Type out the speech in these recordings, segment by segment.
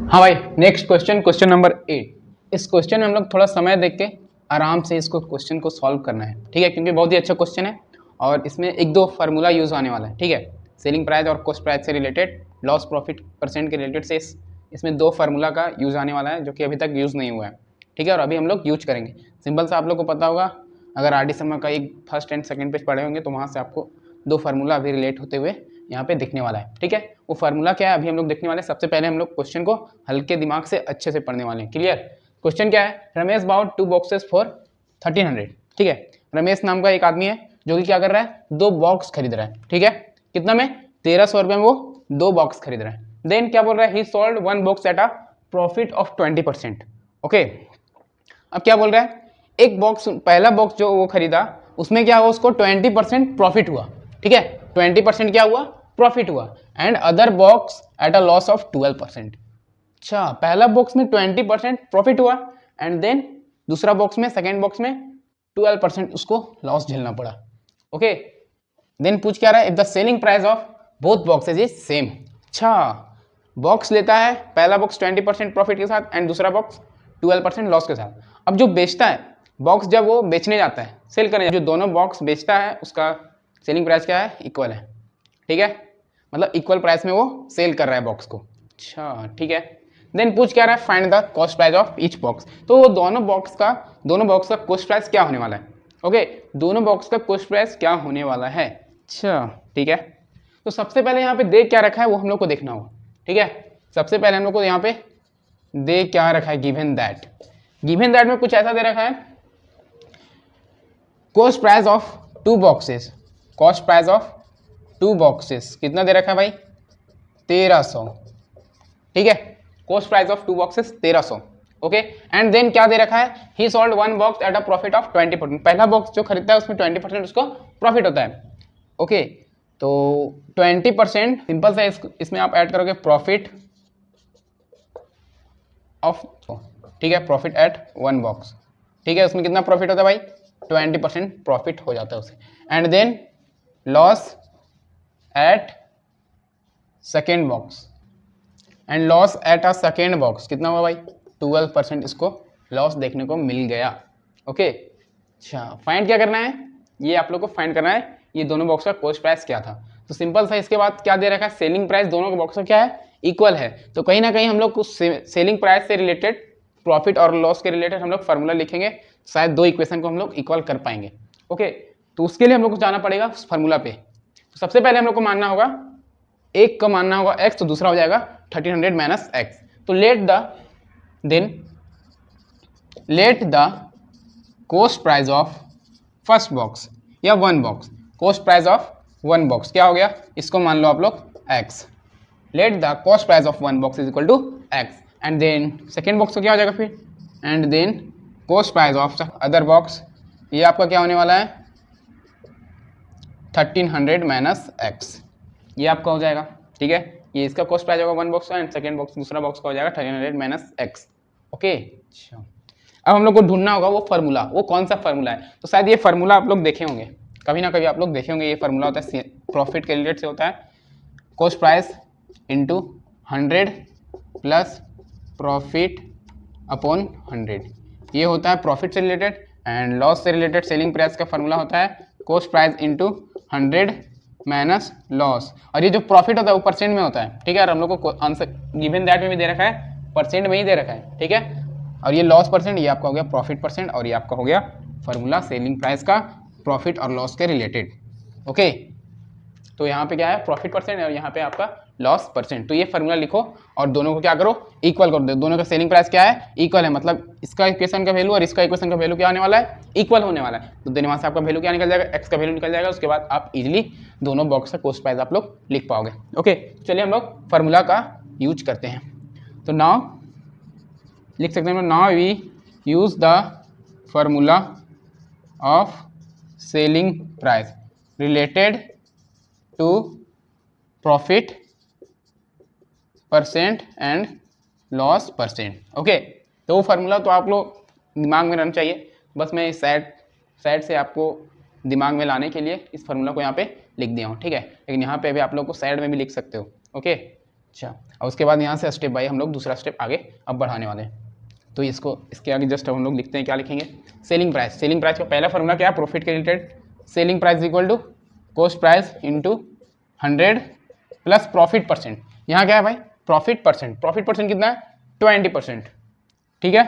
हाँ भाई, next question, question number 8। इस क्वेश्चन में हम लोग थोड़ा समय देख के आराम से इसको क्वेश्चन को सॉल्व करना है, ठीक है, क्योंकि बहुत ही अच्छा क्वेश्चन है और इसमें एक दो फार्मूला यूज़ आने वाला है, ठीक है। सेलिंग प्राइस और कॉस्ट प्राइस से रिलेटेड, लॉस प्रॉफिट परसेंट के रिलेटेड से इसमें दो फार्मूला का यूज़ आने वाला है जो कि अभी तक यूज़ नहीं हुआ है, ठीक है, और अभी हम लोग यूज करेंगे। सिंपल सा आप लोग को पता होगा, अगर आर डी शर्मा का एक फर्स्ट एंड सेकेंड पेज पढ़े होंगे तो वहाँ से आपको दो फार्मूला अभी रिलेट होते हुए यहाँ पे दिखने वाला है, ठीक है। वो फार्मूला क्या है अभी हम लोग देखने वाले हैं। सबसे पहले हम लोग क्वेश्चन को हल्के दिमाग से अच्छे से पढ़ने वाले हैं। क्लियर? क्वेश्चन क्या है? रमेश बाउट 2 बॉक्सेस फॉर 1300, ठीक है। रमेश नाम का एक आदमी है जो कि क्या कर रहा है, 2 बॉक्स खरीद रहा है, ठीक है। कितना में? 1300 रुपये में वो 2 बॉक्स खरीद रहा है। देन क्या बोल रहा है, he sold 1 box at a profit of 20%, okay. अब क्या बोल रहा है, एक बॉक्स, पहला बॉक्स जो वो खरीदा उसमें क्या हुआ, उसको 20% प्रॉफिट हुआ, ठीक है। 20% क्या हुआ, प्रॉफिट हुआ। And other box at a loss of 12%। अच्छा, पहला बॉक्स में 20% प्रॉफिट हुआ एंड देन दूसरा बॉक्स में, सेकेंड बॉक्स में 12% उसको लॉस झेलना पड़ा, ओके। देन पूछ क्या रहा है, if the selling price of both boxes is same. अच्छा, बॉक्स लेता है, पहला बॉक्स 20% प्रॉफिट के साथ एंड दूसरा बॉक्स 12% लॉस के साथ। अब जो बेचता है बॉक्स, जब वो बेचने जाता है, सेल करने, जो दोनों बॉक्स बेचता है उसका सेलिंग प्राइस क्या है, इक्वल है, ठीक है। मतलब इक्वल प्राइस में वो सेल कर रहा है बॉक्स को। अच्छा, ठीक है। देन पूछ क्या रहा है, find the cost price of each box. तो वो दोनों बॉक्स का कॉस्ट प्राइस क्या होने वाला है, ओके। दोनों बॉक्स का कॉस्ट प्राइस क्या होने वाला है। अच्छा, ठीक है। तो सबसे पहले यहाँ पे दे क्या रखा है वो हम लोग को देखना होगा, ठीक है। सबसे पहले हम लोग को यहाँ पे दे क्या रखा है, गिवन दैट। गिवन दैट में कुछ ऐसा दे रखा है, cost price of 2 boxes, cost price of 2 boxes कितना दे रखा है भाई, 1300, ठीक है। Cost price of 2 boxes 1300, okay. And then क्या दे रखा है, he sold 1 box at a profit of 20%। पहला बॉक्स जो खरीदता है उसमें 20% उसको प्रॉफिट होता है, ओके। तो 20% सिंपल सा इसमें आप ऐड करोगे प्रॉफिट ऑफ, ठीक है, प्रॉफिट एट 1 बॉक्स, ठीक है। उसमें कितना प्रॉफिट होता है भाई, 20% प्रॉफिट हो जाता है उसे। And then loss at second box, and loss at a second box कितना हुआ भाई, 12% इसको लॉस देखने को मिल गया, ओके। अच्छा, फाइंड क्या करना है, ये आप लोग को फाइंड करना है, ये दोनों बॉक्स का कॉस्ट प्राइस क्या था। तो सिंपल सा इसके बाद क्या दे रखा है, सेलिंग प्राइस दोनों के बॉक्स का क्या है, इक्वल है। तो कहीं ना कहीं हम लोग कुछ सेलिंग प्राइस से रिलेटेड, प्रॉफिट और लॉस के रिलेटेड हम लोग फार्मूला लिखेंगे, शायद दो इक्वेशन को हम लोग इक्वल कर पाएंगे, ओके। तो उसके लिए हम लोग को जाना पड़ेगा उस फार्मूला पे। तो सबसे पहले हम लोग को मानना होगा, एक का मानना होगा x, तो दूसरा हो जाएगा 1300 माइनस एक्स। तो let the cost price of first box या 1 box, cost price of 1 box क्या हो गया, इसको मान लो आप लोग x। Let the cost price of 1 box is equal to x। And then second box का क्या हो जाएगा फिर, and then cost price of other box, ये आपका क्या होने वाला है, 1300 माइनस एक्स, ये आपका हो जाएगा, ठीक है। ये इसका कॉस्ट प्राइस होगा 1 बॉक्स का, एंड सेकेंड बॉक्स, दूसरा बॉक्स का हो जाएगा 1300 माइनस एक्स, ओके। अच्छा, अब हम लोग को ढूंढना होगा वो फार्मूला, वो कौन सा फार्मूला है। तो शायद ये फार्मूला आप लोग देखे होंगे, कभी ना कभी आप लोग देखे होंगे। ये फार्मूला होता है प्रॉफिट के रिलेटेड से होता है, cost price into 100 plus profit upon 100, ये होता है प्रॉफिट से रिलेटेड। एंड लॉस से रिलेटेड सेलिंग प्राइस का फार्मूला होता है cost price into 100 minus loss. और ये जो प्रॉफिट होता है वो परसेंट में होता है, ठीक है। और हम लोग को आंसर गिवन दैट में भी दे रखा है, परसेंट में ही दे रखा है, ठीक है। और ये लॉस परसेंट, ये आपका हो गया प्रॉफिट परसेंट, और ये आपका हो गया फार्मूला सेलिंग प्राइस का प्रॉफिट और लॉस के रिलेटेड, ओके। तो यहाँ पे क्या है, प्रॉफिट परसेंट, और यहाँ पे आपका लॉस परसेंट। तो ये फार्मूला लिखो और दोनों को क्या करो, इक्वल कर दो। दोनों का सेलिंग प्राइस क्या है, इक्वल है, मतलब इसका इक्वेशन का वैल्यू और इसका इक्वेशन का वैल्यू क्या होने वाला है, इक्वल होने वाला है। तो देन वहाँ से आपका वैल्यू क्या निकल जाएगा, एक्स का वैल्यू निकल जाएगा। उसके बाद आप इजिली दोनों बॉक्स का कॉस्ट प्राइस आप लोग लिख पाओगे, ओके। चलिए हम लोग फार्मूला का यूज करते हैं। तो नाउ लिख सकते हैं, now we use the formula of selling price related to profit percent and loss percent, okay. तो वो फार्मूला तो आप लोग दिमाग में रहना चाहिए, बस मैं इस साइड से आपको दिमाग में लाने के लिए इस फार्मूला को यहाँ पे लिख दिया हूँ, ठीक है। लेकिन यहाँ पे भी आप लोग को साइड में भी लिख सकते हो, ओके। अच्छा, और उसके बाद यहाँ से स्टेप बाय हम लोग दूसरा स्टेप आगे अब बढ़ाने वाले हैं। तो इसको इसके आगे जस्ट हम लोग लिखते हैं, क्या लिखेंगे, सेलिंग प्राइस। सेलिंग प्राइस का पहला फॉर्मूला क्या है, प्रॉफिट के related, selling price equal to cost price into 100 plus profit percent. यहाँ क्या है भाई, प्रॉफिट परसेंट। प्रॉफिट परसेंट कितना है, 20%, ठीक है।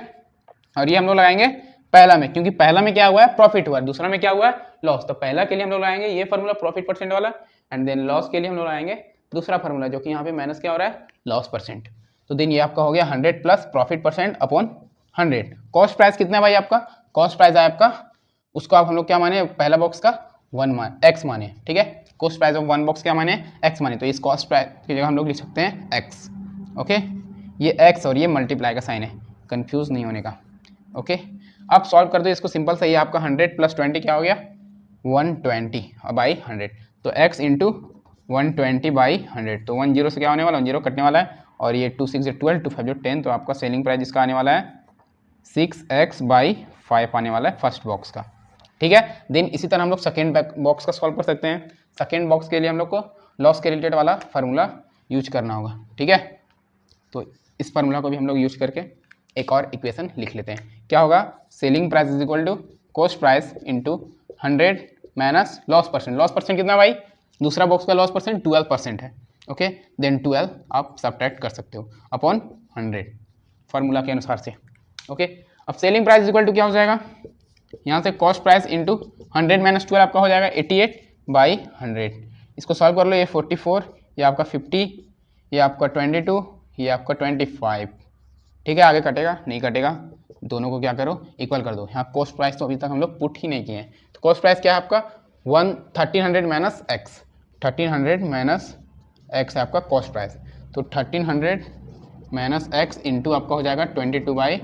और ये हम लोग लगाएंगे पहला में, क्योंकि पहला में क्या हुआ है, प्रॉफिट हुआ है, दूसरा में क्या हुआ है, लॉस। तो पहला के लिए हम लोग लगाएंगे ये फॉर्मूला प्रॉफिट परसेंट वाला, एंड देन लॉस के लिए हम लोग लगाएंगे दूसरा फॉर्मूला, जो कि यहाँ पे माइनस क्या हो रहा है, लॉस परसेंट। तो देन ये आपका हो गया 100 plus profit percent upon 100। Cost price कितना है भाई आपका, कॉस्ट प्राइस है आपका, उसको आप हम लोग क्या माने, पहला बॉक्स का एक्स माने, ठीक है। Cost price of one box क्या माने, एक्स माने। तो इस कॉस्ट प्राइस की जगह हम लोग लिख सकते हैं एक्स, ओके। ये एक्स और ये मल्टीप्लाई का साइन है, कंफ्यूज नहीं होने का, ओके। अब सॉल्व कर दो इसको, सिंपल सा। ये आपका 100 प्लस 20 क्या हो गया, 120 और बाई 100। तो x इंटू 120 बाई 100, तो 1 0 से क्या होने वाला, 1 0 कटने वाला है, और ये 2 6 12, 2 5 10, तो आपका सेलिंग प्राइस इसका आने वाला है 6x बाई 5 आने वाला है फर्स्ट बॉक्स का, ठीक है। देन इसी तरह हम लोग सेकेंड बॉक्स का सॉल्व कर सकते हैं। सेकेंड बॉक्स के लिए हम लोग को लॉस के रिलेटेड वाला फार्मूला यूज करना होगा, ठीक है। तो इस फार्मूला को भी हम लोग यूज करके एक और इक्वेशन लिख लेते हैं। क्या होगा, selling price is equal to cost price into 100 minus loss percent. Loss percent कितना भाई, दूसरा बॉक्स का लॉस परसेंट 12% है, ओके। देन 12 आप सब्ट्रैक्ट कर सकते हो अपॉन 100 फार्मूला के अनुसार से, ओके। अब selling price is equal to क्या हो जाएगा, यहाँ से कॉस्ट प्राइस इंटू 100 माइनस 12 आपका हो जाएगा 88 बाई 100। इसको सॉल्व कर लो, ये 44, ये आपका 50, ये आपका 22, ये आपका 25, ठीक है। आगे कटेगा नहीं कटेगा, दोनों को क्या करो, इक्वल कर दो। यहाँ कॉस्ट प्राइस तो अभी तक हम लोग पुट ही नहीं किए हैं। तो कॉस्ट प्राइस क्या है आपका 1300 माइनस एक्स, 1300 माइनस एक्स है आपका कॉस्ट प्राइस। तो 1300 माइनस एक्स इंटू आपका हो जाएगा 22 बाई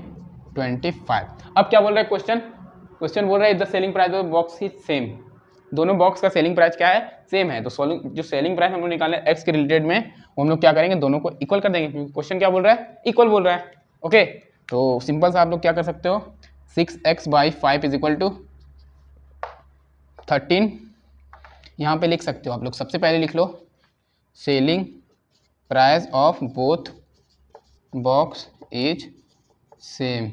25। अब क्या बोल रहा है क्वेश्चन, क्वेश्चन बोल रहा है the selling price of box is same. दोनों बॉक्स का सेलिंग प्राइस क्या है, सेम है। तो जो सेलिंग प्राइस हम लोग निकाले एक्स के रिलेटेड में, वो हम लोग क्या करेंगे, दोनों को इक्वल कर देंगे, क्योंकि क्वेश्चन क्या बोल रहा है, इक्वल बोल रहा है, ओके। तो सिंपल सा आप लोग क्या कर सकते हो, 6x by 5 is equal to 13, यहाँ पे लिख सकते हो आप लोग। सबसे पहले लिख लो selling price of both box is same,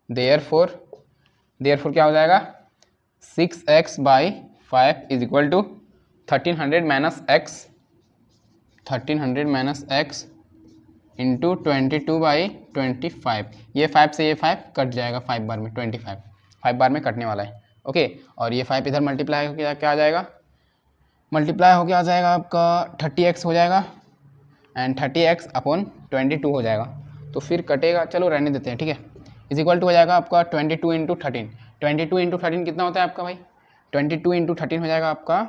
therefore क्या हो जाएगा, 6x by 5 is equal to 1300 minus x, 1300 minus x into 22 by 25। ये 5 से ये 5 कट जाएगा 5 बार में, 25 5 बार में कटने वाला है, ओके। और ये 5 इधर मल्टीप्लाई हो गया, क्या आ जाएगा, मल्टीप्लाई हो गया आ जाएगा आपका 30x हो जाएगा, एंड 30x अपॉन 22 हो जाएगा। तो फिर कटेगा, चलो रहने देते हैं, ठीक है। इज इक्वल टू हो जाएगा आपका 22 इंटू 13, 22 इंटू 13 कितना होता है आपका भाई, 22 इंटू 13 हो जाएगा आपका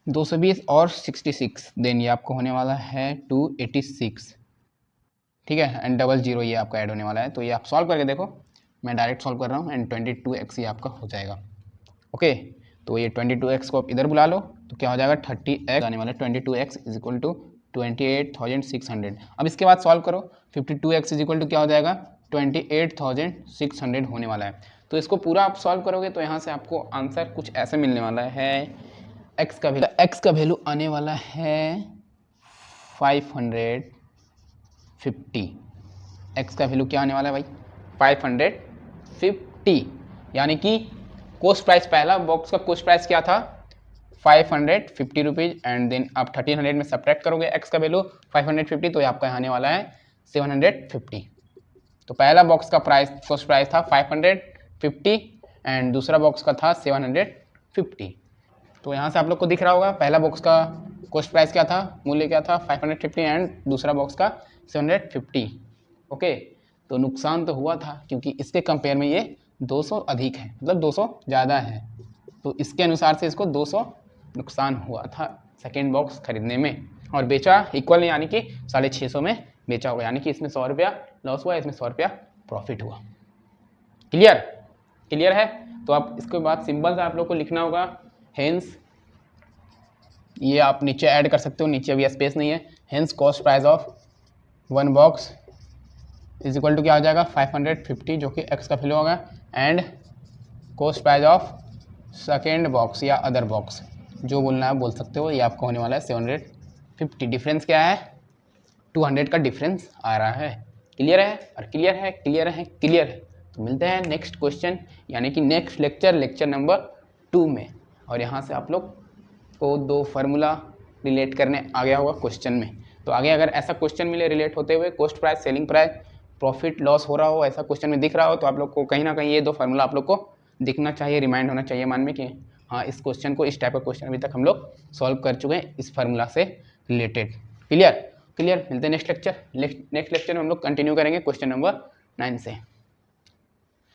220 और 66, देन ये आपको होने वाला है 286, ठीक है। एंड डबल जीरो ये आपका ऐड होने वाला है। तो ये आप सॉल्व करके देखो, मैं डायरेक्ट सॉल्व कर रहा हूँ, एंड 22x ये आपका हो जाएगा, ओके। तो ये 22x को आप इधर बुला लो, तो क्या हो जाएगा 30x आने वाला है, 22x इज इक्वल टू 28,600। अब इसके बाद सॉल्व करो, 52x इज इक्वल टू क्या हो जाएगा 28,600 होने वाला है। तो इसको पूरा आप सॉल्व करोगे तो यहाँ से आपको आंसर कुछ ऐसे मिलने वाला है, x का वैल्यू आने वाला है 550। x का वैल्यू क्या आने वाला है भाई, 550, यानी कि कॉस्ट प्राइस, पहला बॉक्स का कॉस्ट प्राइस क्या था 550 रुपीज़, एंड देन आप 1300 में सब्ट्रैक्ट करोगे x का वैल्यू 550, तो ये आपका आने वाला है 750। तो पहला बॉक्स का प्राइस, कॉस्ट प्राइस था 550 एंड दूसरा बॉक्स का था 750। तो यहाँ से आप लोग को दिख रहा होगा पहला बॉक्स का कॉस्ट प्राइस क्या था, मूल्य क्या था 550, एंड दूसरा बॉक्स का 750, ओके। तो नुकसान तो हुआ था, क्योंकि इसके कंपेयर में ये 200 अधिक है, मतलब 200 ज़्यादा है। तो इसके अनुसार से इसको 200 नुकसान हुआ था सेकेंड बॉक्स खरीदने में, और बेचा इक्वल, यानी कि 650 में बेचा होगा, यानी कि इसमें 100 रुपया लॉस हुआ, इसमें 100 रुपया प्रॉफिट हुआ। क्लियर है। तो आप इसके बाद सिंपल सा आप लोग को लिखना होगा, हेंस, ये आप नीचे ऐड कर सकते हो, नीचे अभी स्पेस नहीं है। Hence cost price of one box is equal to क्या हो जाएगा 550, जो कि एक्स का वैल्यू होगा, and cost price of second box या अदर बॉक्स, जो बोलना है बोल सकते हो, ये आपको होने वाला है 750। डिफरेंस क्या है, 200 का डिफरेंस आ रहा है। क्लियर है? और क्लियर है, क्लियर है, क्लियर है। तो मिलते हैं नेक्स्ट क्वेश्चन यानी कि नेक्स्ट लेक्चर नंबर 2 में। और यहाँ से आप लोग को 2 फार्मूला रिलेट करने आ गया होगा क्वेश्चन में। तो आगे अगर ऐसा क्वेश्चन मिले रिलेट होते हुए cost price, selling price, profit loss हो रहा हो, ऐसा क्वेश्चन में दिख रहा हो, तो आप लोग को कहीं ना कहीं ये 2 फार्मूला आप लोग को दिखना चाहिए, रिमाइंड होना चाहिए मन में कि हाँ इस क्वेश्चन को, इस टाइप का क्वेश्चन अभी तक हम लोग सॉल्व कर चुके हैं इस फार्मूला से रिलेटेड। क्लियर? क्लियर। मिलते हैं नेक्स्ट लेक्चर में हम लोग कंटिन्यू करेंगे क्वेश्चन नंबर 9 से।